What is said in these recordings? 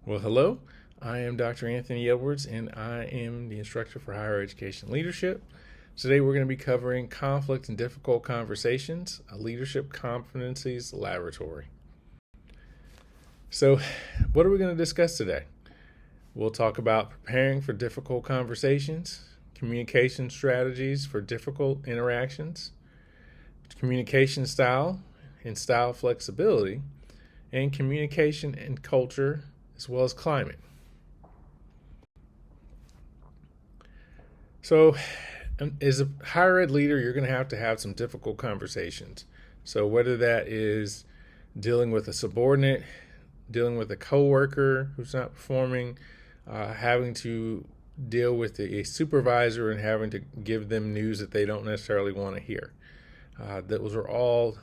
Well, hello. I am Dr. Anthony Edwards, and I am the instructor for higher education leadership. Today, we're going to be covering conflict and difficult conversations, a leadership competencies laboratory. So, what are we going to discuss today? We'll talk about preparing for difficult conversations, communication strategies for difficult interactions, communication style and style flexibility, and communication and culture, as well as climate. So, as a higher ed leader, you're going to have some difficult conversations. So, whether that is dealing with a subordinate, dealing with a coworker who's not performing, having to deal with a supervisor and having to give them news that they don't necessarily want to hear. Those are all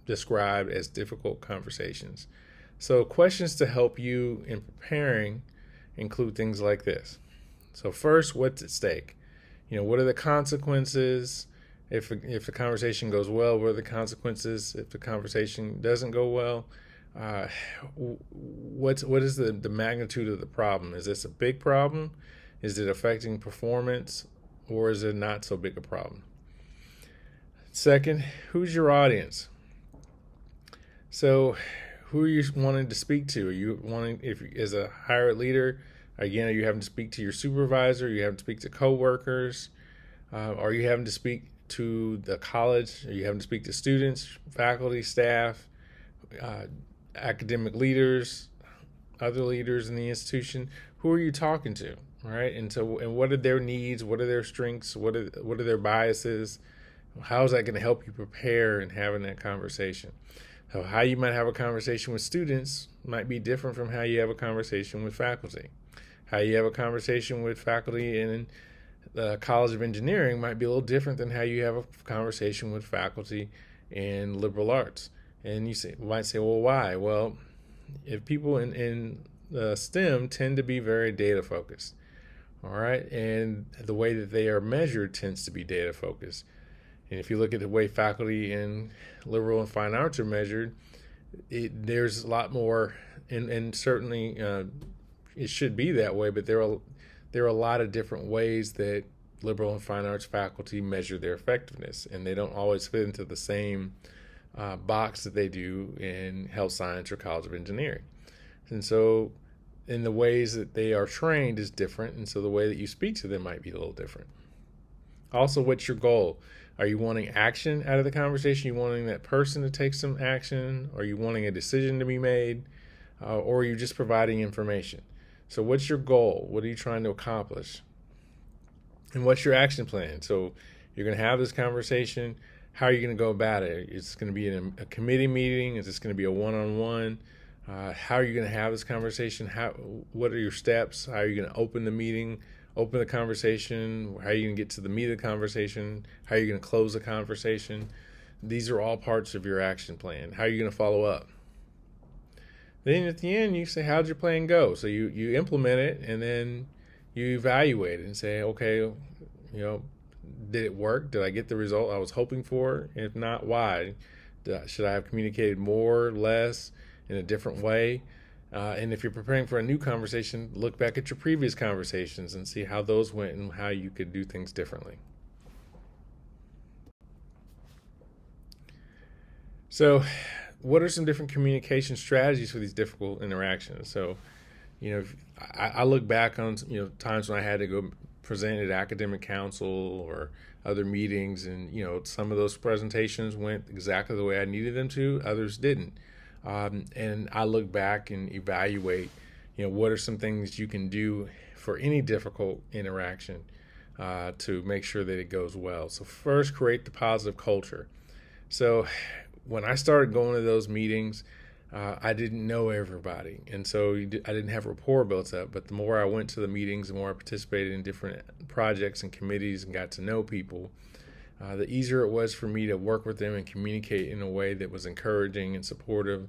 described as difficult conversations. So, questions to help you in preparing include things like this. So, first, what's at stake? What are the consequences if the conversation goes well? What are the consequences if the conversation doesn't go well? What is the magnitude of the problem? Is this a big problem? Is it affecting performance, or is it not so big a problem? Second, who's your audience? So, who are you wanting to speak to? Are you wanting, if as a higher ed leader, again, are you having to speak to your supervisor? Are you having to speak to coworkers? Are you having to speak to the college? Are you having to speak to students, faculty, staff, academic leaders, other leaders in the institution? Who are you talking to, right? And what are their needs? What are their strengths? What are their biases? How is that going to help you prepare in having that conversation? So how you might have a conversation with students might be different from how you have a conversation with faculty. How you have a conversation with faculty in the College of Engineering might be a little different than how you have a conversation with faculty in liberal arts. And you might say, well, why? Well, if people in STEM tend to be very data focused, all right, and the way that they are measured tends to be data focused. And if you look at the way faculty in liberal and fine arts are measured, there's a lot more, and certainly it should be that way, but there are a lot of different ways that liberal and fine arts faculty measure their effectiveness, and they don't always fit into the same box that they do in health science or College of Engineering. And so in the ways that they are trained is different, and so the way that you speak to them might be a little different. Also, what's your goal? Are you wanting action out of the conversation? Are you wanting that person to take some action? Are you wanting a decision to be made? Or are you just providing information? So what's your goal? What are you trying to accomplish? And what's your action plan? So you're going to have this conversation. How are you going to go about it? It's going to be in a committee meeting. Is this going to be a one-on-one? How are you going to have this conversation? What are your steps? How are you going to open the meeting? Open the conversation? How are you going to get to the meat of the conversation? How are you going to close the conversation? These are all parts of your action plan. How are you going to follow up? Then at the end, you say, how'd your plan go? So you implement it, and then you evaluate it and say, okay, did it work? Did I get the result I was hoping for? If not, why? Should I have communicated more, less, in a different way? And if you're preparing for a new conversation, look back at your previous conversations and see how those went and how you could do things differently. So, what are some different communication strategies for these difficult interactions? So, I look back on times when I had to go present at academic council or other meetings, and some of those presentations went exactly the way I needed them to. Others didn't. And I look back and evaluate, what are some things you can do for any difficult interaction to make sure that it goes well. So first, create the positive culture. So when I started going to those meetings, I didn't know everybody, and so I didn't have rapport built up. But the more I went to the meetings, the more I participated in different projects and committees and got to know people, the easier it was for me to work with them and communicate in a way that was encouraging and supportive,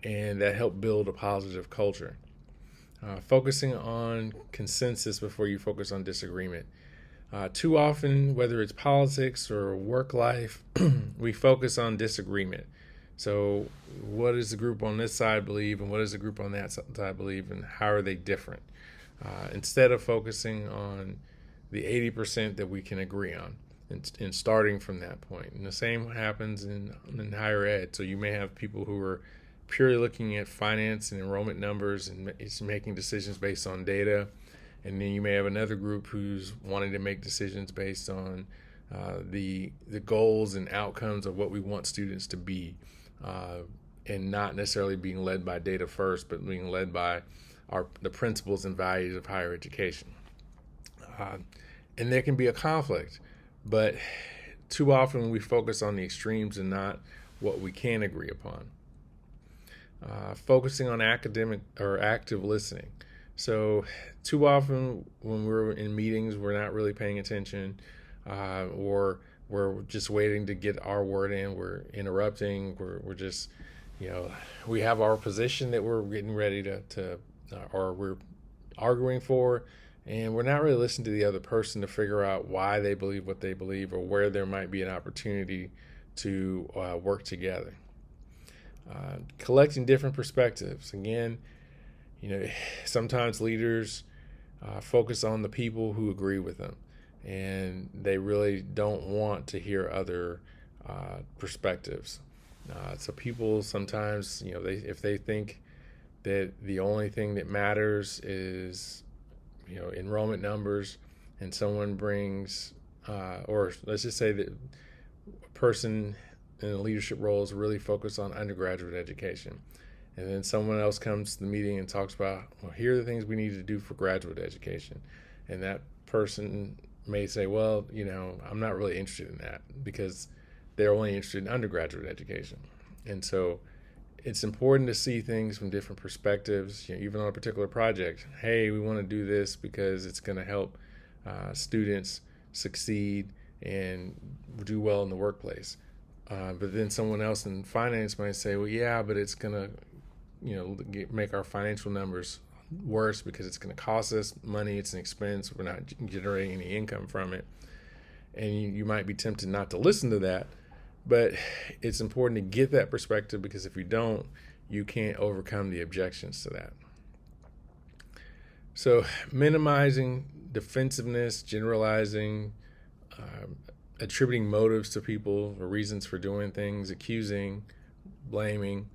and that helped build a positive culture. Focusing on consensus before you focus on disagreement. Too often, whether it's politics or work life, we focus on disagreement. So what does the group on this side believe, and what does the group on that side believe, and how are they different? Instead of focusing on the 80% that we can agree on, and starting from that point. And the same happens in higher ed. So you may have people who are purely looking at finance and enrollment numbers and it's making decisions based on data. And then you may have another group who's wanting to make decisions based on the goals and outcomes of what we want students to be, and not necessarily being led by data first, but being led by the principles and values of higher education. And there can be a conflict, but too often we focus on the extremes and not what we can agree upon. Focusing on academic or active listening. So too often when we're in meetings, we're not really paying attention, or we're just waiting to get our word in. We're interrupting. We're just, we have our position that we're getting ready to or we're arguing for, and we're not really listening to the other person to figure out why they believe what they believe or where there might be an opportunity to work together. Collecting different perspectives. Again, sometimes leaders focus on the people who agree with them, and they really don't want to hear other perspectives. So people sometimes, if they think that the only thing that matters is, enrollment numbers, and someone brings, or let's just say that a person in a leadership role is really focused on undergraduate education. And then someone else comes to the meeting and talks about, well, here are the things we need to do for graduate education. And that person may say, well, I'm not really interested in that, because they're only interested in undergraduate education. And so it's important to see things from different perspectives, even on a particular project. Hey, we want to do this because it's going to help students succeed and do well in the workplace. But then someone else in finance might say, well, yeah, but it's going to make our financial numbers worse because it's going to cost us money. It's an expense. We're not generating any income from it. And you might be tempted not to listen to that. But it's important to get that perspective, because if you don't, you can't overcome the objections to that. So minimizing defensiveness, generalizing, attributing motives to people or reasons for doing things, accusing, blaming,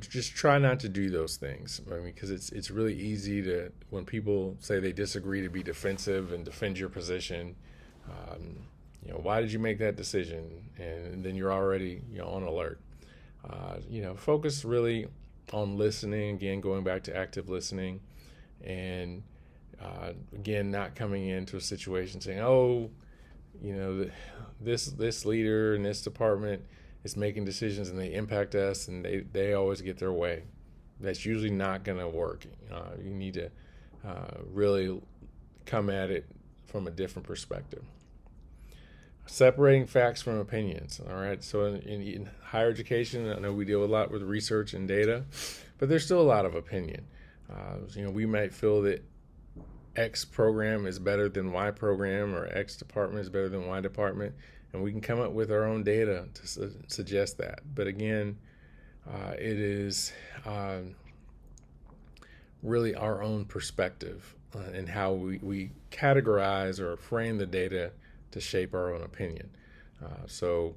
just try not to do those things. Because it's really easy to, when people say they disagree, to be defensive and defend your position. Why did you make that decision? And then you're already, on alert. Focus really on listening. Again, going back to active listening, and again, not coming into a situation saying, "Oh, this leader in this department is making decisions and they impact us, and they always get their way." That's usually not going to work. You need to really come at it from a different perspective. Separating facts from opinions. All right. So in higher education, I know we deal a lot with research and data, but there's still a lot of opinion. We might feel that X program is better than Y program, or X department is better than Y department, and we can come up with our own data to suggest that. But again, it is really our own perspective and how we categorize or frame the data to shape our own opinion. So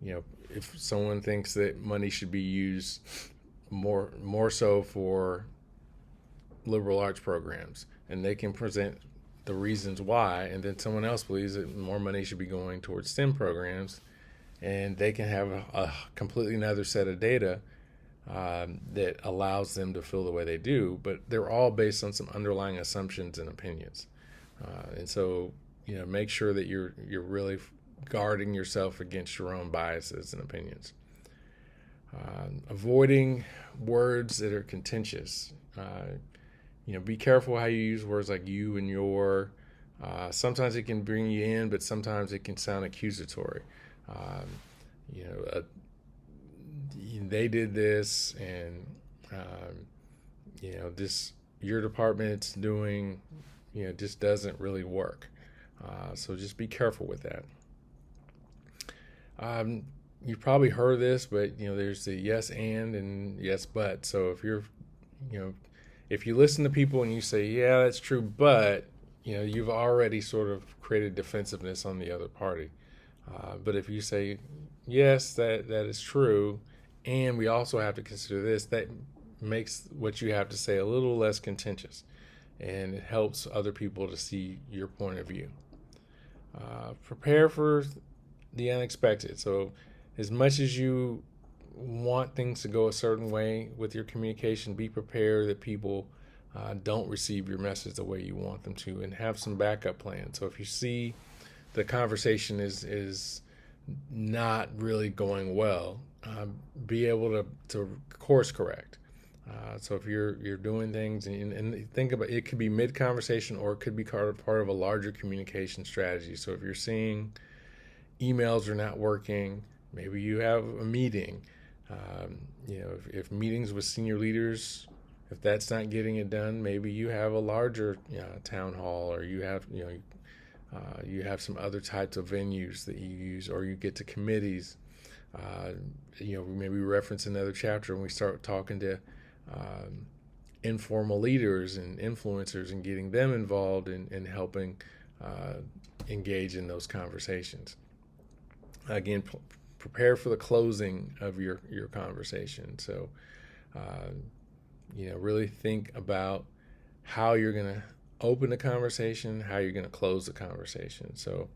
if someone thinks that money should be used more so for liberal arts programs, and they can present the reasons why, and then someone else believes that more money should be going towards STEM programs, and they can have a completely another set of data that allows them to feel the way they do, but they're all based on some underlying assumptions and opinions. And so make sure that you're really guarding yourself against your own biases and opinions. Avoiding words that are contentious. Be careful how you use words like you and your. Sometimes it can bring you in, but sometimes it can sound accusatory. They did this, and this your department's doing, just doesn't really work. So just be careful with that. you've probably heard this, but there's the yes and yes but. So you know, if you listen to people and you say, yeah, that's true, but you've already sort of created defensiveness on the other party. But if you say, yes, that is true, and we also have to consider this, that makes what you have to say a little less contentious, and it helps other people to see your point of view. Prepare for the unexpected. So, as much as you want things to go a certain way with your communication, be prepared that people don't receive your message the way you want them to, and have some backup plans. So, if you see the conversation is not really going well, be able to course correct. So if you're doing things, and think about it, could be mid conversation or it could be part of a larger communication strategy. So if you're seeing emails are not working, maybe you have a meeting. If meetings with senior leaders, if that's not getting it done, maybe you have a larger town hall, or you have some other types of venues that you use, or you get to committees. Maybe reference another chapter and we start talking to informal leaders and influencers and getting them involved in helping engage in those conversations. Again, prepare for the closing of your conversation. So, really think about how you're going to open the conversation, how you're going to close the conversation. So,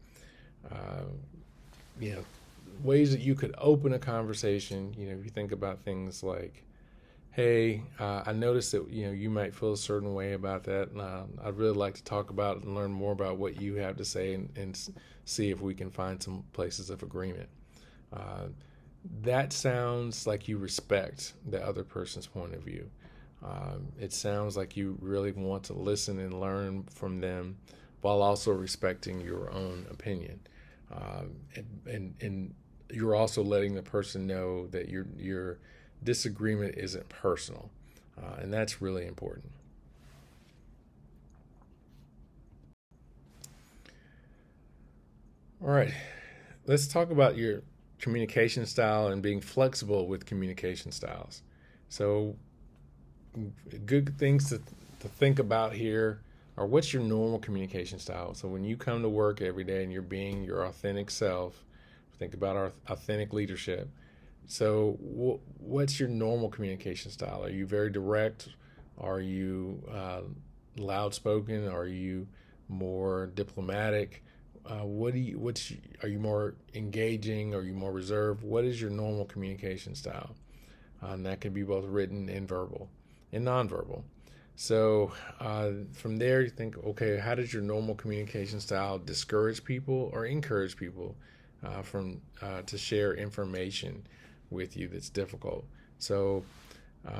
ways that you could open a conversation. If you think about things like, hey, I noticed that you might feel a certain way about that. I'd really like to talk about it and learn more about what you have to say, and see if we can find some places of agreement. That sounds like you respect the other person's point of view. It sounds like you really want to listen and learn from them while also respecting your own opinion. And you're also letting the person know that your disagreement isn't personal, and that's really important. All right, let's talk about your communication style and being flexible with communication styles. So, good things to think about here are, what's your normal communication style? So, when you come to work every day and you're being your authentic self, think about our authentic leadership. So, what's your normal communication style? Are you very direct? Are you loud spoken? Are you more diplomatic? Are you more engaging? Are you more reserved? What is your normal communication style? And that can be both written and verbal and nonverbal. So from there, you think, okay, how does your normal communication style discourage people or encourage people to share information with you that's difficult? So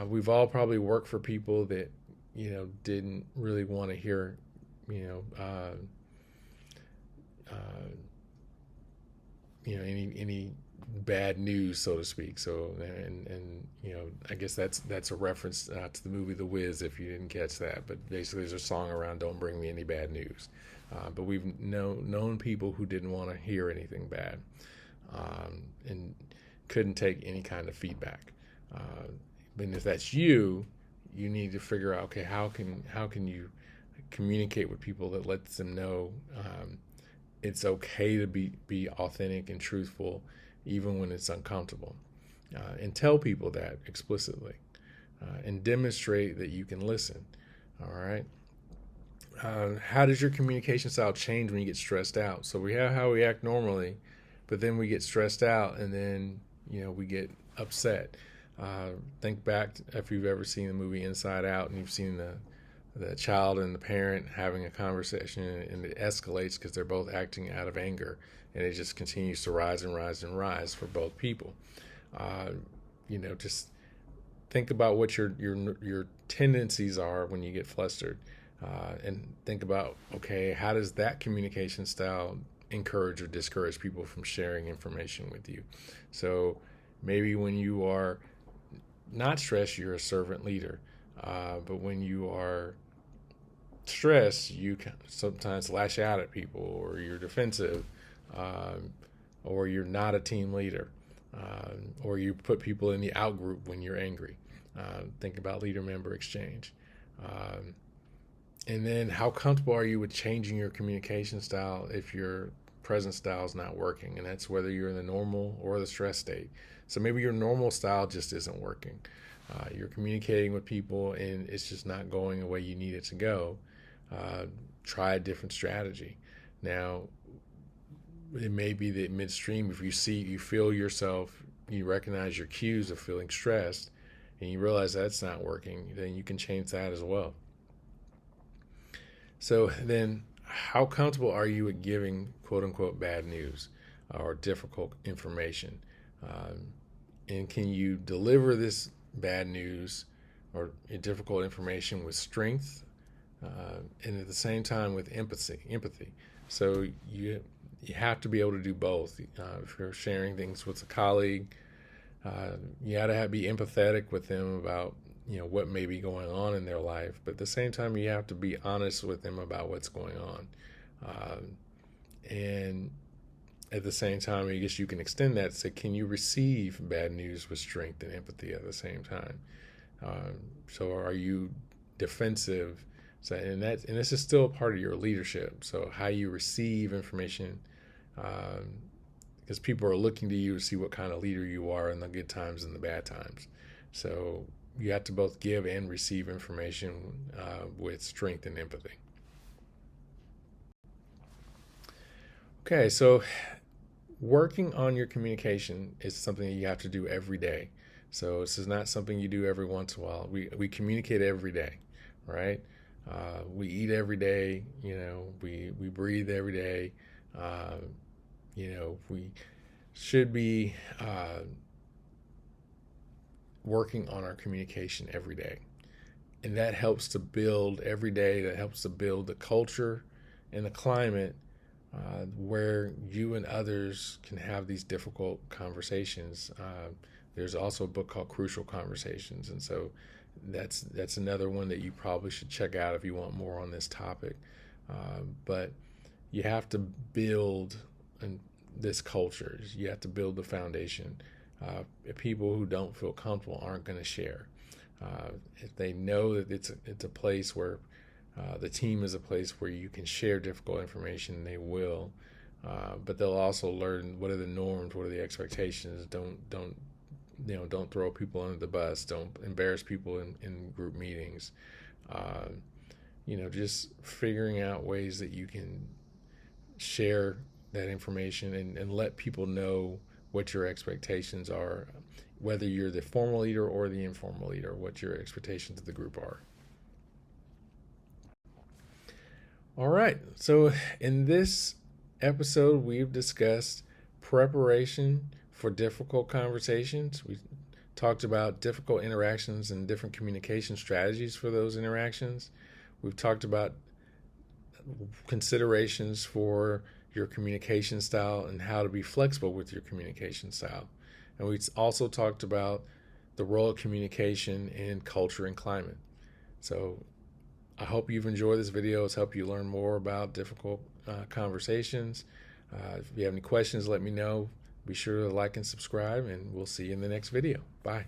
we've all probably worked for people that didn't really want to hear any bad news, so to speak. So and I guess that's a reference to the movie The Wiz, if you didn't catch that. But basically, there's a song around "Don't bring me any bad news." But we've known people who didn't want to hear anything bad, and couldn't take any kind of feedback. But if that's you need to figure out, okay, how can you communicate with people that lets them know it's okay to be authentic and truthful, even when it's uncomfortable, and tell people that explicitly, and demonstrate that you can listen. All right. How does your communication style change when you get stressed out? So we have how we act normally, but then we get stressed out, and then we get upset. Think back if you've ever seen the movie Inside Out, and you've seen the child and the parent having a conversation, and it escalates because they're both acting out of anger, and it just continues to rise and rise and rise for both people. Just think about what your tendencies are when you get flustered, and think about, okay, how does that communication style encourage or discourage people from sharing information with you? So maybe when you are not stressed, you're a servant leader, but when you are stress, you can sometimes lash out at people, or you're defensive, or you're not a team leader. or you put people in the out group when you're angry. Think about leader-member exchange. Um, and then how comfortable are you with changing your communication style if your present style is not working? And that's whether you're in the normal or the stress state. So maybe your normal style just isn't working. You're communicating with people and it's just not going the way you need it to go. Try a different strategy. Now, it may be that midstream, if you feel yourself, you recognize your cues of feeling stressed, and you realize that's not working, then you can change that as well. So then, how comfortable are you with giving quote unquote bad news or difficult information? And can you deliver this bad news or difficult information with strength and at the same time with empathy? So you have to be able to do both. If you're sharing things with a colleague, you got to be empathetic with them about what may be going on in their life, but at the same time you have to be honest with them about what's going on, and at the same time, I guess you can extend that. Say, can you receive bad news with strength and empathy at the same time? So are you defensive? So and this is still a part of your leadership. So how you receive information, because people are looking to you to see what kind of leader you are in the good times and the bad times. So you have to both give and receive information with strength and empathy. Okay, so working on your communication is something that you have to do every day. So this is not something you do every once in a while. We communicate every day, right? We eat every day. We breathe every day. We should be working on our communication every day, and that helps to build every day. That helps to build the culture and the climate where you and others can have these difficult conversations. There's also a book called Crucial Conversations, and so that's another one that you probably should check out if you want more on this topic. But you have to build this culture. You have to build the foundation. People who don't feel comfortable aren't going to share. If they know that it's a place where the team is a place where you can share difficult information, they will. But they'll also learn what are the norms, what are the expectations. Don't throw people under the bus. Don't embarrass people in group meetings. Just figuring out ways that you can share that information and let people know what your expectations are, whether you're the formal leader or the informal leader, what your expectations of the group are. All right, so in this episode, we've discussed preparation for difficult conversations. We talked about difficult interactions and different communication strategies for those interactions. We've talked about considerations for your communication style and how to be flexible with your communication style. And we also talked about the role of communication in culture and climate. So I hope you've enjoyed this video. It's helped you learn more about difficult conversations. If you have any questions, let me know. Be sure to like and subscribe, and we'll see you in the next video. Bye.